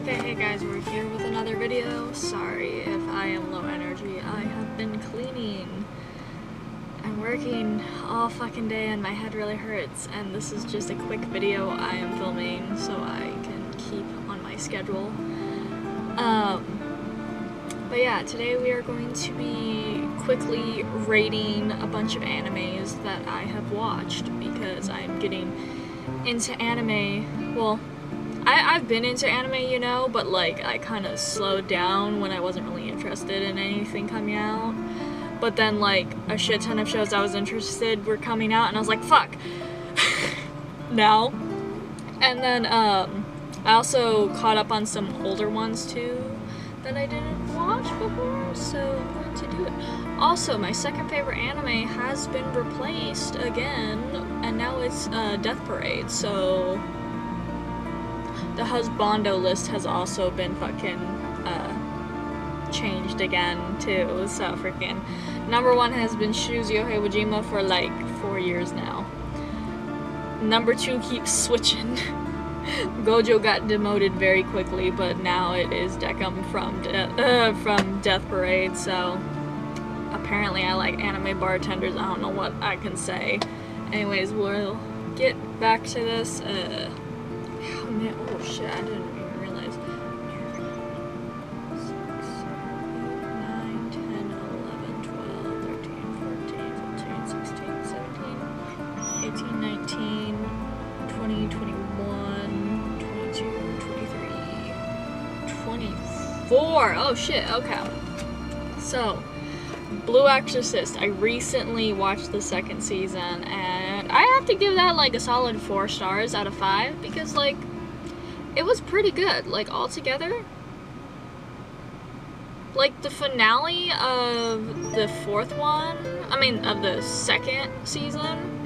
Okay, hey guys, we're here with another video. Sorry if I am low energy. I have been cleaning and working all fucking day and my head really hurts, and this is just a quick video I am filming so I can keep on my schedule. But yeah, today we are going to be quickly rating a bunch of animes that I have watched because I'm getting into anime. Well, I've been into anime, you know, but like I kind of slowed down when I wasn't really interested in anything coming out. But then like a shit ton of shows I was interested were coming out and I was like, fuck, now. And then I also caught up on some older ones too that I didn't watch before, so I'm going to do it. Also, my second favorite anime has been replaced again, and now it's Death Parade, so the husbando list has also been fucking changed again too, so freaking number one has been Yohei Wajima for like 4 years now. Number two keeps switching. Gojo got demoted very quickly, but now it is Deckham from Death Parade, so apparently I like anime bartenders. I don't know what I can say. Anyways, we'll get back to this. Oh shit, I didn't even realize. 6, 7, 8, 9, 10, 11, 12, 13, 14, 15, 16, 17, 18, 19, 20, 21, 22, 23, 24. Oh shit, okay. So, Blue Exorcist, I recently watched the second season, and I have to give that like a solid 4 stars out of 5 because like it was pretty good, like altogether. Like the finale of the of the second season,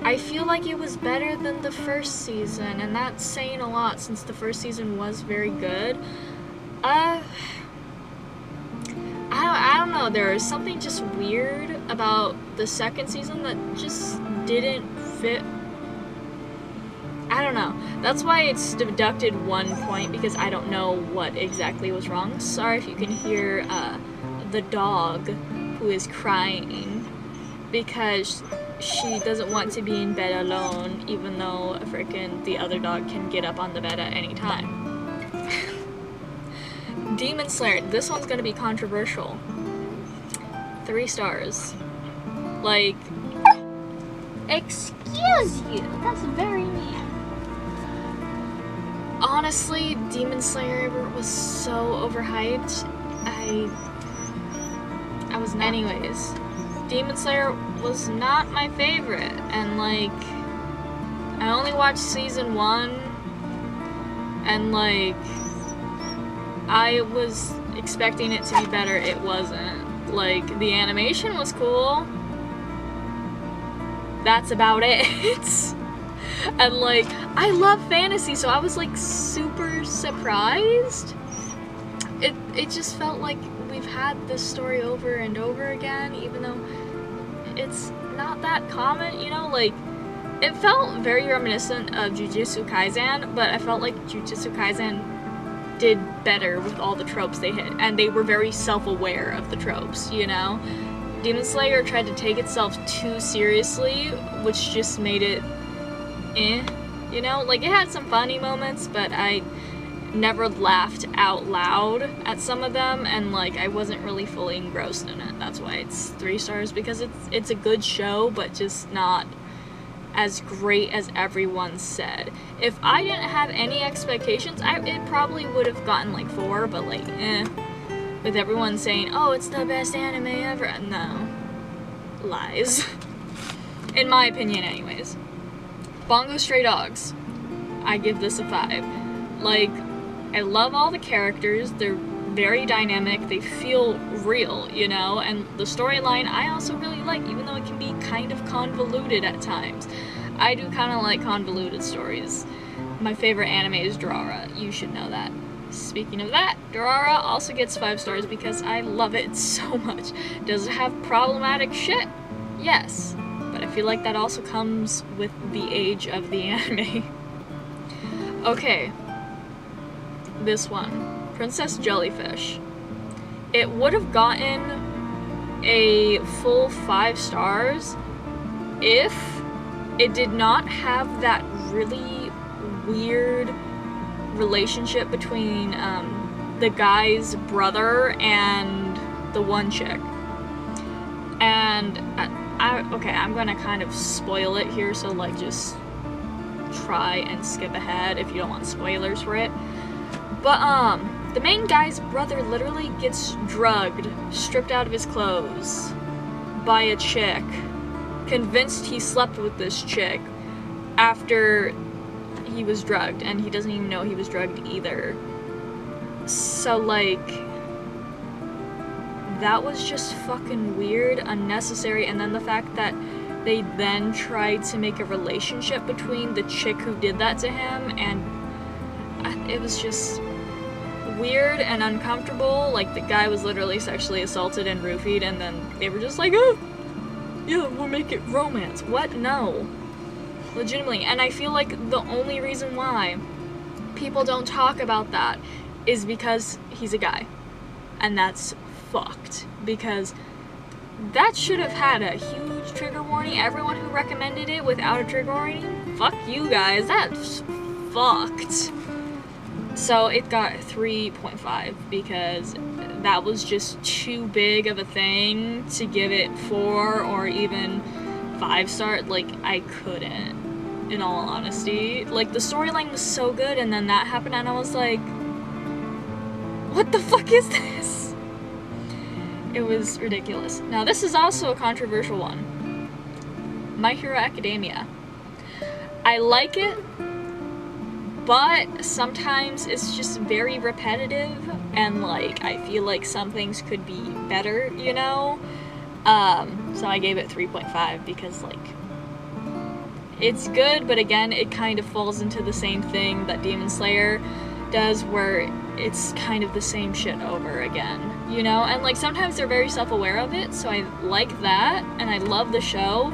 I feel like it was better than the first season, and that's saying a lot since the first season was very good. I don't know, there was something just weird about the second season that just didn't fit. I don't know. That's why it's deducted 1 point, because I don't know what exactly was wrong. Sorry if you can hear the dog who is crying because she doesn't want to be in bed alone, even though freaking the other dog can get up on the bed at any time. Demon Slayer, this one's gonna be controversial. 3 stars. Like, excuse you, that's very mean. Honestly, Demon Slayer was so overhyped. I was not. Anyways, Demon Slayer was not my favorite, and like I only watched season 1, and like I was expecting it to be better. It wasn't. Like, the animation was cool. That's about it. And like, I love fantasy, so I was like super surprised. It just felt like we've had this story over and over again, even though it's not that common, you know? Like, it felt very reminiscent of Jujutsu Kaisen, but I felt like Jujutsu Kaisen did better with all the tropes they hit, and they were very self-aware of the tropes, you know? Demon Slayer tried to take itself too seriously, which just made it you know? Like, it had some funny moments, but I never laughed out loud at some of them, and like I wasn't really fully engrossed in it. That's why it's 3 stars, because it's a good show, but just not as great as everyone said. If I didn't have any expectations, it probably would have gotten like 4, but like, with everyone saying, oh, it's the best anime ever. No. Lies. In my opinion, anyways. Bongo Stray Dogs. I give this a 5. Like, I love all the characters. They're very dynamic. They feel real, you know? And the storyline I also really like, even though it can be kind of convoluted at times. I do kind of like convoluted stories. My favorite anime is Durara. You should know that. Speaking of that, Durara also gets 5 stars because I love it so much. Does it have problematic shit? Yes. But I feel like that also comes with the age of the anime. Okay, this one, Princess Jellyfish. It would have gotten a full 5 stars if it did not have that really weird relationship between the guy's brother and the one chick. And I'm gonna kind of spoil it here, so like just try and skip ahead if you don't want spoilers for it. But the main guy's brother literally gets drugged, stripped out of his clothes by a chick, convinced he slept with this chick after he was drugged, and he doesn't even know he was drugged either. So like, that was just fucking weird, unnecessary, and then the fact that they then tried to make a relationship between the chick who did that to him, and it was just weird and uncomfortable. Like, the guy was literally sexually assaulted and roofied, and then they were just like, oh, yeah, we'll make it romance. What? No. Legitimately. And I feel like the only reason why people don't talk about that is because he's a guy. And that's fucked. Because that should have had a huge trigger warning. Everyone who recommended it without a trigger warning, fuck you guys. That's fucked. So it got 3.5 because that was just too big of a thing to give it 4 or even 5 star. Like, I couldn't, in all honesty. Like, the storyline was so good, and then that happened, and I was like, what the fuck is this? It was ridiculous. Now, this is also a controversial one. My Hero Academia. I like it, but sometimes it's just very repetitive, and like, I feel like some things could be better, you know? So I gave it 3.5 because like, it's good, but again, it kind of falls into the same thing that Demon Slayer does, where it's kind of the same shit over again, you know? And like, sometimes they're very self-aware of it, so I like that, and I love the show,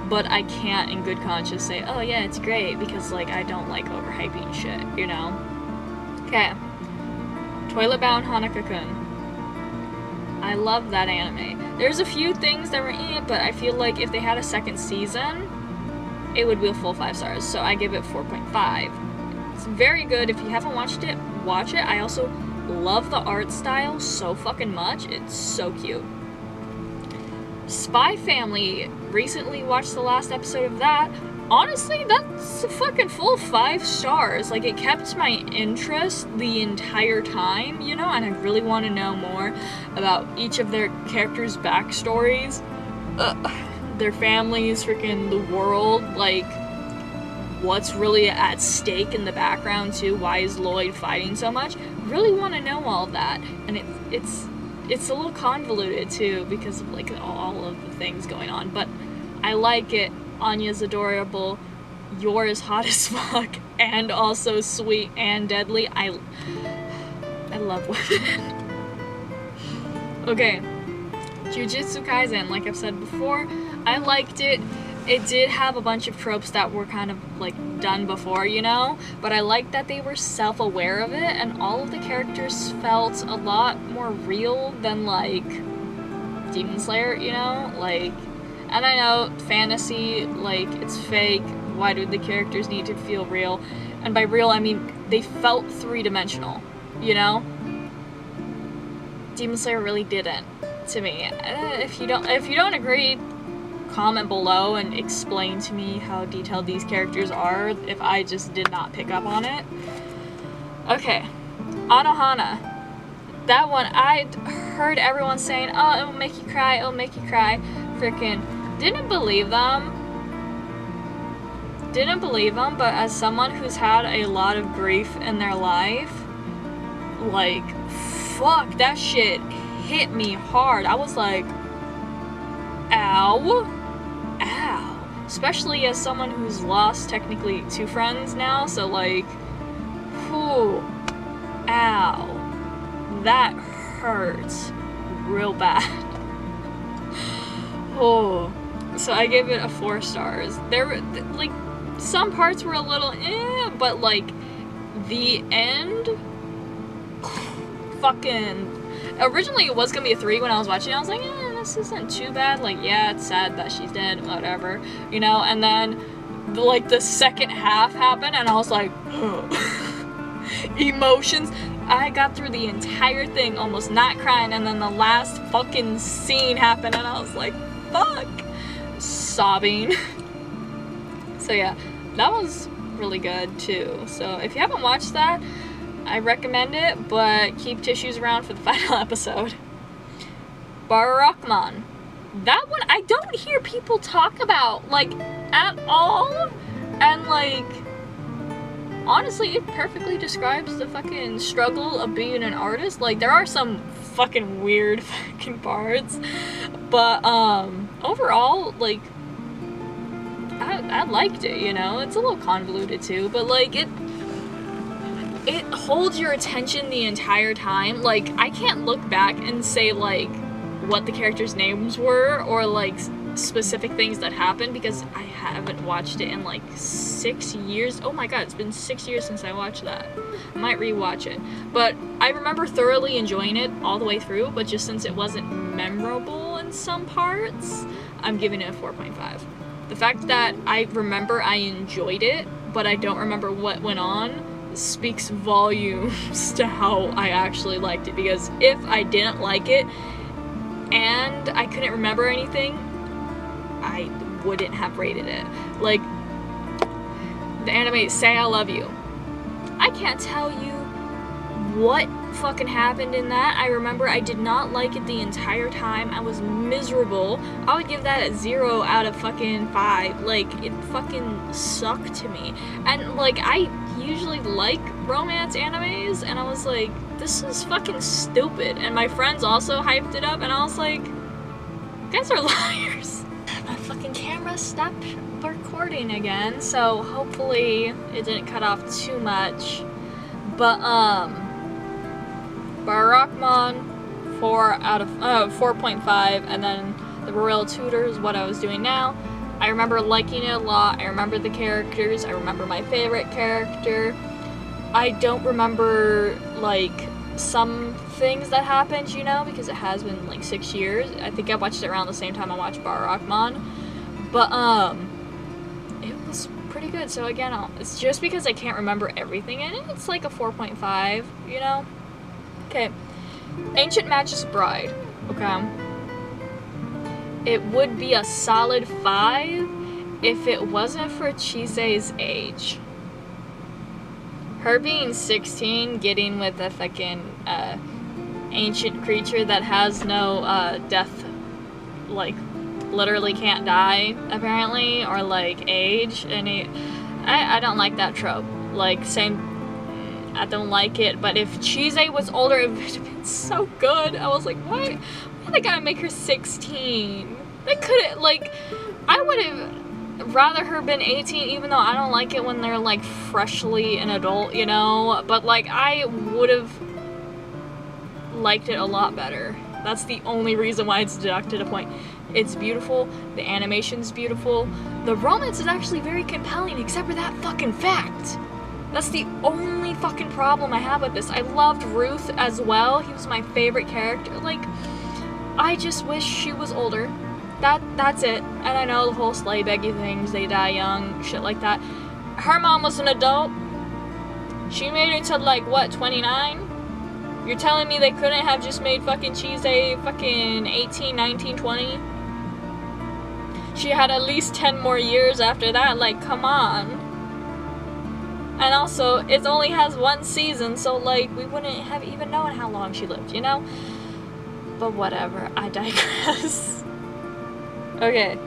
but I can't in good conscience say, oh yeah, it's great, because like, I don't like overhyping shit, you know? Okay. Toilet Bound Hanaka-kun. I love that anime. There's a few things that were in it, but I feel like if they had a second season, it would be a full 5 stars, so I give it 4.5. It's very good. If you haven't watched it, watch it. I also love the art style so fucking much. It's so cute. Spy Family, recently watched the last episode of that. Honestly, that's a fucking full 5 stars. Like, it kept my interest the entire time, you know, and I really want to know more about each of their characters' backstories, their families, freaking the world, like, what's really at stake in the background too. Why is Lloyd fighting so much? Really want to know all that, and it's a little convoluted too because of like all of the things going on, but I like it. Anya's adorable, Yor is hot as fuck, and also sweet and deadly. I love women. Okay, Jujutsu Kaisen, like I've said before, I liked it. It did have a bunch of tropes that were kind of like done before, you know, but I liked that they were self-aware of it, and all of the characters felt a lot more real than like Demon Slayer, you know, like, and I know fantasy, like, it's fake. Why do the characters need to feel real? And by real, I mean they felt 3-dimensional, you know. Demon Slayer really didn't to me. If you don't agree, comment below and explain to me how detailed these characters are if I just did not pick up on it. Okay, Anohana. That one, I heard everyone saying, oh, it'll make you cry, it'll make you cry. Freaking didn't believe them, but as someone who's had a lot of grief in their life, like, fuck, that shit hit me hard. I was like, ow. Especially as someone who's lost technically 2 friends now, so like, whew, ow, that hurts real bad. Oh, so I gave it a 4 stars. There were, like, some parts were a little but like, the end Originally it was gonna be a 3 when I was watching it. I was like, this isn't too bad. Like, yeah, it's sad that she's dead, whatever, you know. And then like the second half happened and I was like, emotions. I got through the entire thing almost not crying, and then the last fucking scene happened and I was like, fuck, sobbing. So yeah, that was really good too. So if you haven't watched that, I recommend it, but keep tissues around for the final episode. Barakman. That one I don't hear people talk about, like, at all. And, like, honestly, it perfectly describes the fucking struggle of being an artist. Like, there are some fucking weird fucking parts. But, overall, like, I liked it, you know? It's a little convoluted, too. But, like, it holds your attention the entire time. Like, I can't look back and say, like, what the characters' names were or, like, specific things that happened because I haven't watched it in, like, 6 years. Oh my god, it's been 6 years since I watched that. I might rewatch it. But I remember thoroughly enjoying it all the way through, but just since it wasn't memorable in some parts, I'm giving it a 4.5. The fact that I remember I enjoyed it, but I don't remember what went on, speaks volumes to how I actually liked it, because if I didn't like it and I couldn't remember anything, I wouldn't have rated it. Like, the anime Say I Love You, I can't tell you what fucking happened in that. I remember I did not like it the entire time. I was miserable. I would give that a 0 out of fucking 5. Like, it fucking sucked to me. And, like, I usually like romance animes, and I was like, this is fucking stupid. And my friends also hyped it up, and I was like, you guys are liars. My fucking camera stopped recording again, so hopefully it didn't cut off too much. But, Barakman, 4.5, and then the Royal Tutor is what I was doing now. I remember liking it a lot. I remember the characters. I remember my favorite character. I don't remember, like, some things that happened, you know, because it has been, like, 6 years. I think I watched it around the same time I watched Barakman. But, it was pretty good. So, again, it's just because I can't remember everything in it, it's like a 4.5, you know? Okay. Ancient Magus Bride. Okay. It would be a solid 5 if it wasn't for Chise's age. Her being 16, getting with a fucking ancient creature that has no death, like, literally can't die, apparently, or, like, age. And I don't like that trope. Like, same, I don't like it. But if Chise was older, it would have been so good. I was like, why they gotta make her 16? They could've, like, I would have rather her been 18, even though I don't like it when they're, like, freshly an adult, you know? But, like, I would have liked it a lot better. That's the only reason why it's deducted a point. It's beautiful, the animation's beautiful, the romance is actually very compelling, except for that fucking fact. That's the only fucking problem I have with this. I loved Ruth as well. He was my favorite character. Like, I just wish she was older. That's it. And I know the whole sleigh beggy things, they die young, shit like that. Her mom was an adult. She made it to, like, what, 29? You're telling me they couldn't have just made fucking Chise fucking 18, 19, 20? She had at least 10 more years after that. Like, come on. And also, it only has 1 season, so, like, we wouldn't have even known how long she lived, you know? But whatever, I digress. Okay.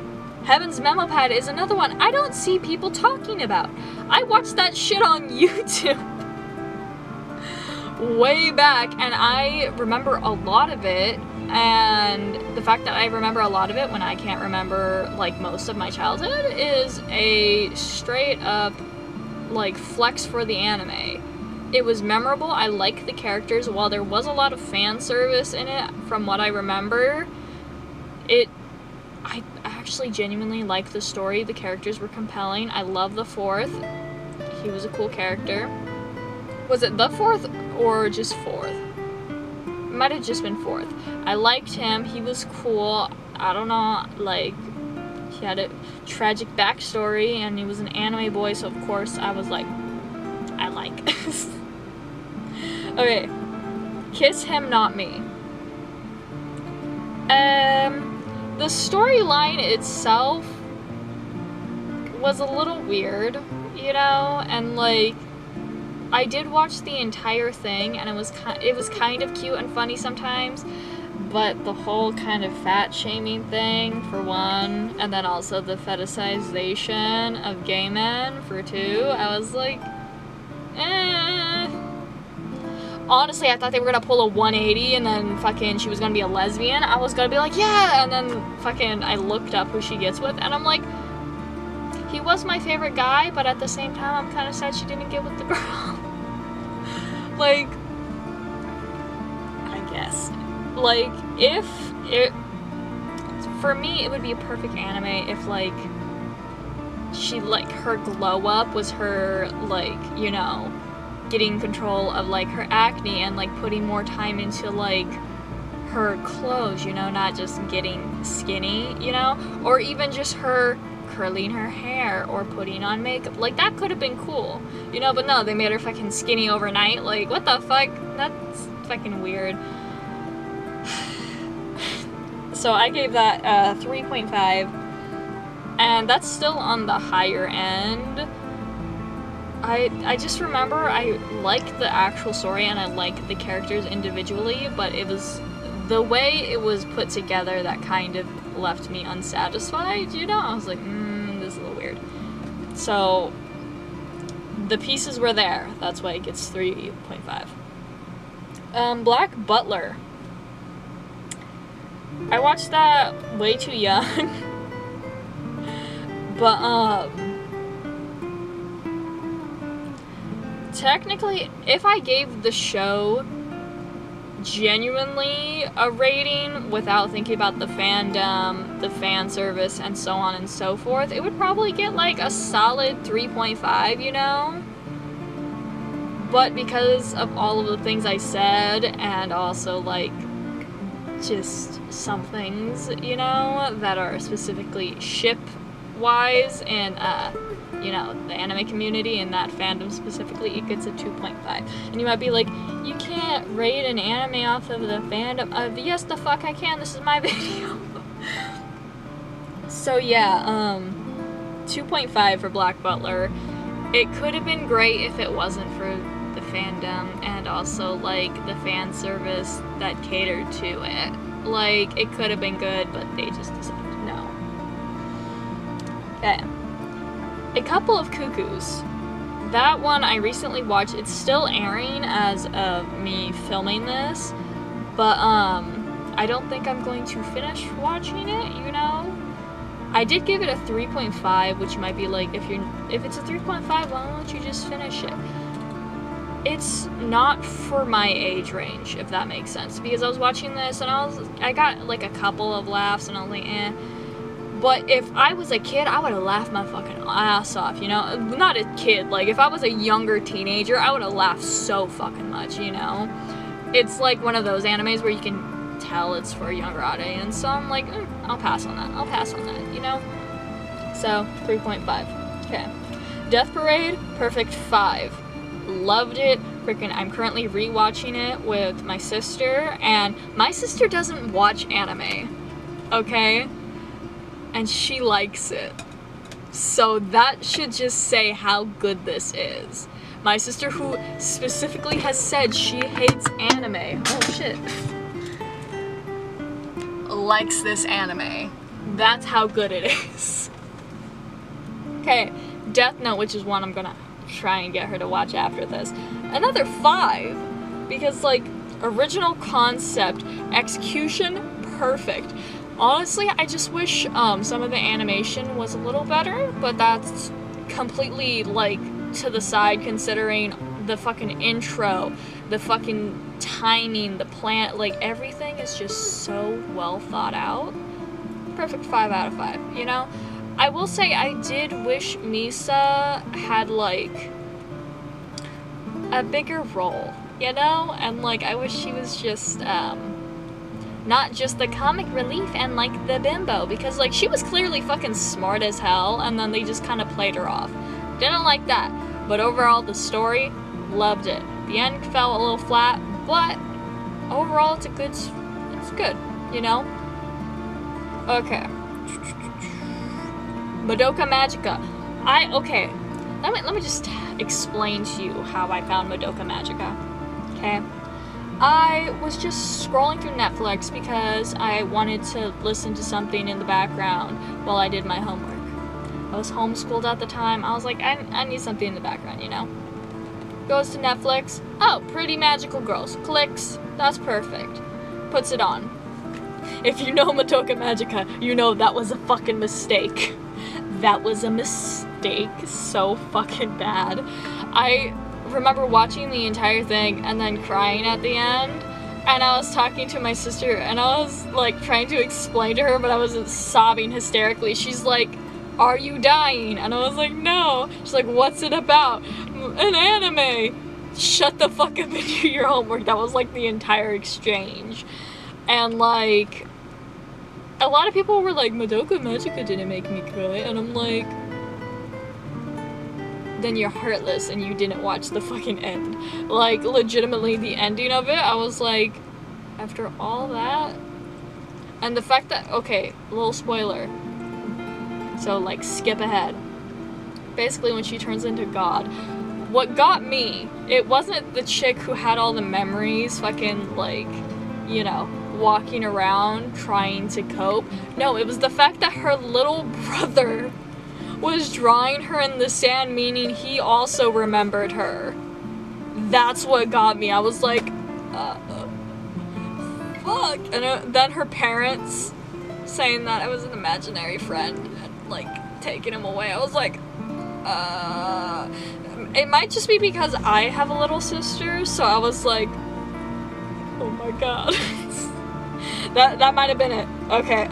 Heaven's Memo Pad is another one I don't see people talking about. I watched that shit on YouTube way back, and I remember a lot of it. And the fact that I remember a lot of it when I can't remember, like, most of my childhood is a straight up, like, flex for the anime. It was memorable. I liked the characters. While there was a lot of fan service in it, from what I remember, I actually genuinely liked the story. The characters were compelling. I love the 4th. He was a cool character. Was it the 4th or just 4th? might have just been 4th. I liked him. He was cool. I don't know, like, he had a tragic backstory, and he was an anime boy, so of course I was like, I like. Okay. Kiss Him, Not Me. The storyline itself was a little weird, you know, and like, I did watch the entire thing, and it was kind of cute and funny sometimes, but the whole kind of fat shaming thing for one, and then also the fetishization of gay men for two, I was like, eh. Honestly, I thought they were gonna pull a 180 and then fucking she was gonna be a lesbian. I was gonna be like, yeah, and then fucking I looked up who she gets with, and I'm like, he was my favorite guy, but at the same time, I'm kind of sad she didn't get with the girl. Like, I guess. Like, if it, for me, it would be a perfect anime if, like, she, like, her glow up was her, like, you know, getting control of, like, her acne and, like, putting more time into, like, her clothes, you know, not just getting skinny, you know, or even just her curling her hair or putting on makeup. Like, that could have been cool, you know, but no, they made her fucking skinny overnight. Like, what the fuck? That's fucking weird. So I gave that 3.5, and that's still on the higher end. I just remember I liked the actual story and I liked the characters individually, but it was the way it was put together that kind of left me unsatisfied, you know? I was like, this is a little weird. So, the pieces were there. That's why it gets 3.5. Black Butler. I watched that way too young. But, technically, if I gave the show genuinely a rating without thinking about the fandom, the fan service, and so on and so forth, it would probably get like a solid 3.5, you know? But because of all of the things I said, and also like just some things, you know, that are specifically ship-wise and you know, the anime community and that fandom specifically, it gets a 2.5. And you might be like, you can't rate an anime off of the fandom. Yes, the fuck I can. This is my video. So yeah, 2.5 for Black Butler. It could have been great if it wasn't for the fandom and also, like, the fan service that catered to it. Like, it could have been good, but they just decided no. Okay. A Couple of Cuckoos. That one I recently watched. It's still airing as of me filming this, but I don't think I'm going to finish watching it, you know? I did give it a 3.5, which might be like, if it's a 3.5, why don't you just finish it? It's not for my age range, if that makes sense, because I was watching this and I got like a couple of laughs and I was like, eh. But if I was a kid, I would have laughed my fucking ass off, you know? Not a kid, like, if I was a younger teenager, I would have laughed so fucking much, you know? It's like one of those animes where you can tell it's for a younger audience, so I'm like, I'll pass on that, you know? So, 3.5. Okay. Death Parade, perfect 5. Loved it. Freaking, I'm currently rewatching it with my sister, and my sister doesn't watch anime, okay? And she likes it. So that should just say how good this is. My sister, who specifically has said she hates anime, oh shit, likes this anime. That's how good it is. Okay, Death Note, which is one I'm gonna try and get her to watch after this. Another 5, because like, original concept, execution, perfect. Honestly, I just wish some of the animation was a little better, but that's completely, like, to the side considering the fucking intro, the fucking timing, the plan, like, everything is just so well thought out. Perfect 5 out of 5, you know? I will say I did wish Misa had, like, a bigger role you know? And, like, I wish she was just, not just the comic relief and, like, the bimbo, because, like, she was clearly fucking smart as hell, and then they just kind of played her off. Didn't like that. But overall, the story, loved it. The end fell a little flat, but overall, it's good, you know? Okay. Madoka Magica. Okay. Let me just explain to you how I found Madoka Magica. Okay? I was just scrolling through Netflix because I wanted to listen to something in the background while I did my homework. I was homeschooled at the time. I was like, I need something in the background, you know? Goes to Netflix. Oh, Pretty Magical Girls. Clicks. That's perfect. Puts it on. If you know Madoka Magica, you know that was a fucking mistake. That was a mistake so fucking bad. I remember watching the entire thing and then crying at the end, and I was talking to my sister and I was like trying to explain to her, but I wasn't sobbing hysterically. She's like, "Are you dying?" And I was like, "No." She's like, "What's it about?" "An anime." Shut the fuck up and do your homework. That was like the entire exchange. And like, a lot of people were like, Madoka Magica didn't make me cry, and I'm like, then you're heartless and you didn't watch the fucking end. Like, legitimately, the ending of it, I was like, after all that? And the fact that, okay, little spoiler, so like, skip ahead. Basically, when she turns into God, what got me, it wasn't the chick who had all the memories fucking, like, you know, walking around trying to cope. No, it was the fact that her little brother was drawing her in the sand, meaning he also remembered her. That's what got me. I was like, fuck. And then her parents saying that I was an imaginary friend and like taking him away. I was like, it might just be because I have a little sister, so I was like, oh my god. that might have been it. Okay,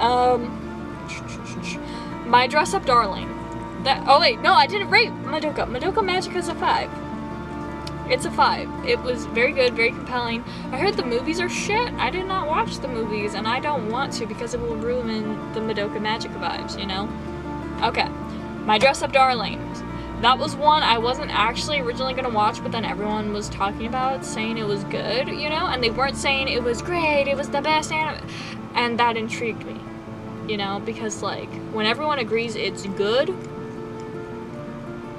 My Dress Up Darling. Oh wait, no, I didn't rate Madoka. Madoka Magica's a 5. It's a 5. It was very good, very compelling. I heard the movies are shit. I did not watch the movies, and I don't want to because it will ruin the Madoka Magica vibes, you know? Okay, My Dress Up Darling. That was one I wasn't actually originally going to watch, but then everyone was talking about it, saying it was good, you know? And they weren't saying it was great, it was the best anime. And that intrigued me, you know? Because, like, when everyone agrees it's good,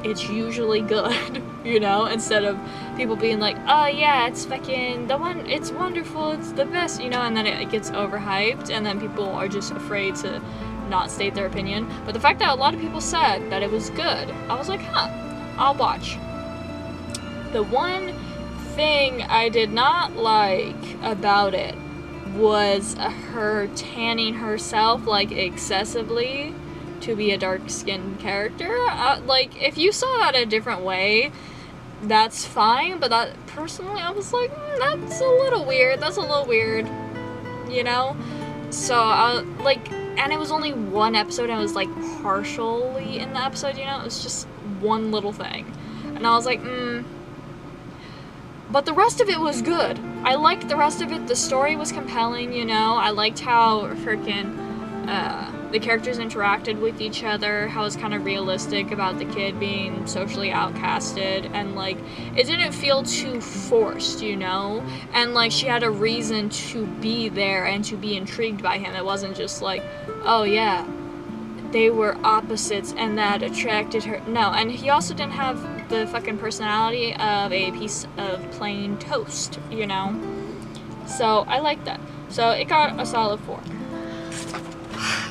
it's usually good, you know? Instead of people being like, oh yeah, it's fucking it's wonderful, it's the best, you know? And then it gets overhyped, and then people are just afraid to not state their opinion. But the fact that a lot of people said that it was good, I was like, huh, I'll watch. The one thing I did not like about it was her tanning herself like excessively to be a dark-skinned character. Like, if you saw that a different way, that's fine, but that, personally, I was like, that's a little weird, you know? So, like, and it was only one episode, and I was, like, partially in the episode, you know? It was just one little thing. And I was like, But the rest of it was good. I liked the rest of it. The story was compelling, you know? I liked how freaking, the characters interacted with each other, how it's kind of realistic about the kid being socially outcasted, and, like, it didn't feel too forced, you know? And, like, she had a reason to be there and to be intrigued by him. It wasn't just like, oh, yeah, they were opposites and that attracted her. No, and he also didn't have the fucking personality of a piece of plain toast, you know? So, I liked that. So, it got a solid 4.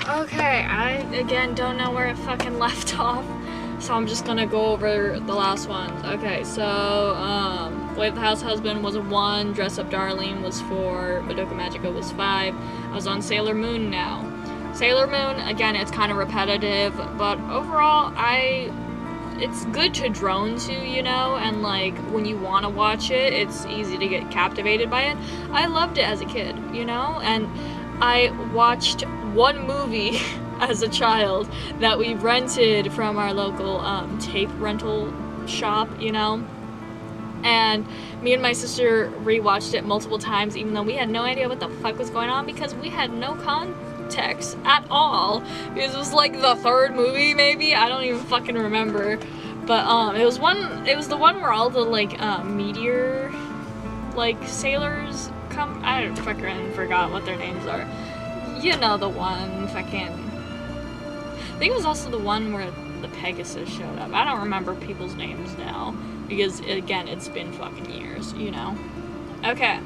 Okay, I, again, don't know where it fucking left off, so I'm just gonna go over the last ones. Okay, so, Way of the House Husband was a 1, Dress Up Darling was 4, Madoka Magica was 5. I was on Sailor Moon now. Sailor Moon, again, it's kind of repetitive, but overall, it's good to drone to, you know, and, like, when you want to watch it, it's easy to get captivated by it. I loved it as a kid, you know, and I watched one movie as a child that we rented from our local tape rental shop, you know. And me and my sister rewatched it multiple times, even though we had no idea what the fuck was going on, because we had no context at all. It was like the third movie, maybe? I don't even fucking remember. But it was the one where all the like meteor like sailors come. I fucking forgot what their names are. You know the one, fucking. I think it was also the one where the Pegasus showed up. I don't remember people's names now, because again, it's been fucking years, you know. Okay.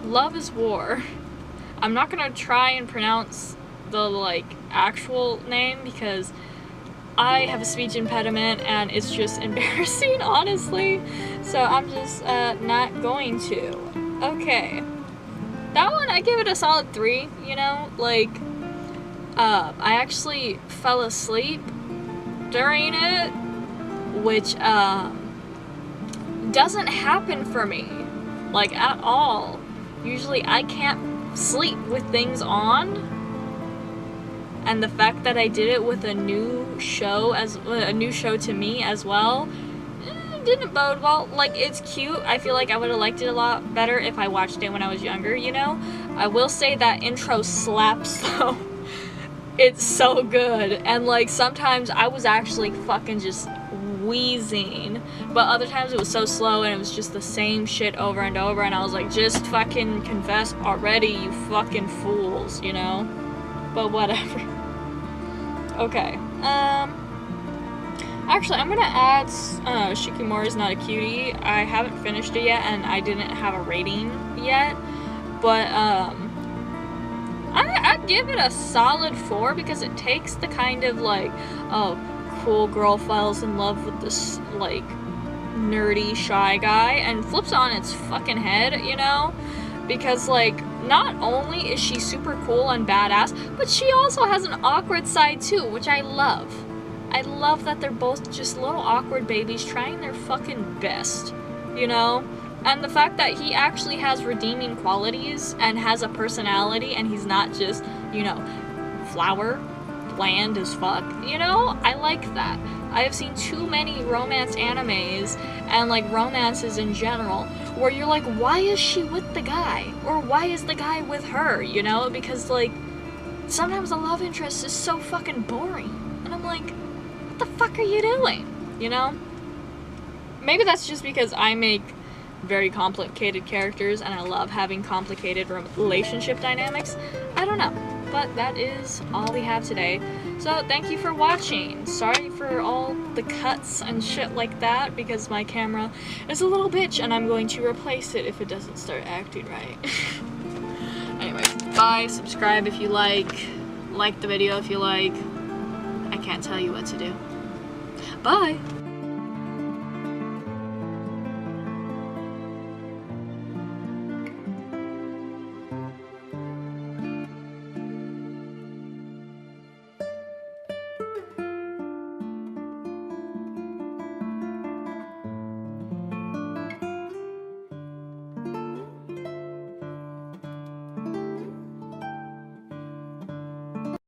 Love is War. I'm not gonna try and pronounce the like actual name because I have a speech impediment and it's just embarrassing, honestly. So I'm just not going to. Okay. That one, I give it a solid 3, you know? Like, I actually fell asleep during it, which doesn't happen for me, like, at all. Usually I can't sleep with things on. And the fact that I did it with a new show to me as well, didn't bode well. Like, it's cute. I feel like I would have liked it a lot better if I watched it when I was younger, you know? I will say that intro slaps, though. It's so good. And, like, sometimes I was actually fucking just wheezing. But other times it was so slow and it was just the same shit over and over. And I was like, just fucking confess already, you fucking fools, you know? But whatever. Okay. Actually, I'm gonna add Shikimori's Not a Cutie. I haven't finished it yet, and I didn't have a rating yet. But, I'd give it a solid 4 because it takes the kind of, like, oh, cool girl falls in love with this, like, nerdy, shy guy and flips on its fucking head, you know? Because, like, not only is she super cool and badass, but she also has an awkward side too, which I love. I love that they're both just little awkward babies trying their fucking best, you know? And the fact that he actually has redeeming qualities and has a personality and he's not just, you know, flower, bland as fuck, you know? I like that. I have seen too many romance animes and, like, romances in general where you're like, why is she with the guy? Or why is the guy with her, you know? Because, like, sometimes the love interest is so fucking boring. And I'm like, what the fuck are you doing? You know? Maybe that's just because I make very complicated characters and I love having complicated relationship dynamics. I don't know. But that is all we have today. So thank you for watching. Sorry for all the cuts and shit like that because my camera is a little bitch and I'm going to replace it if it doesn't start acting right. Anyway, bye. Subscribe if you like the video if you like. I can't tell you what to do. Bye.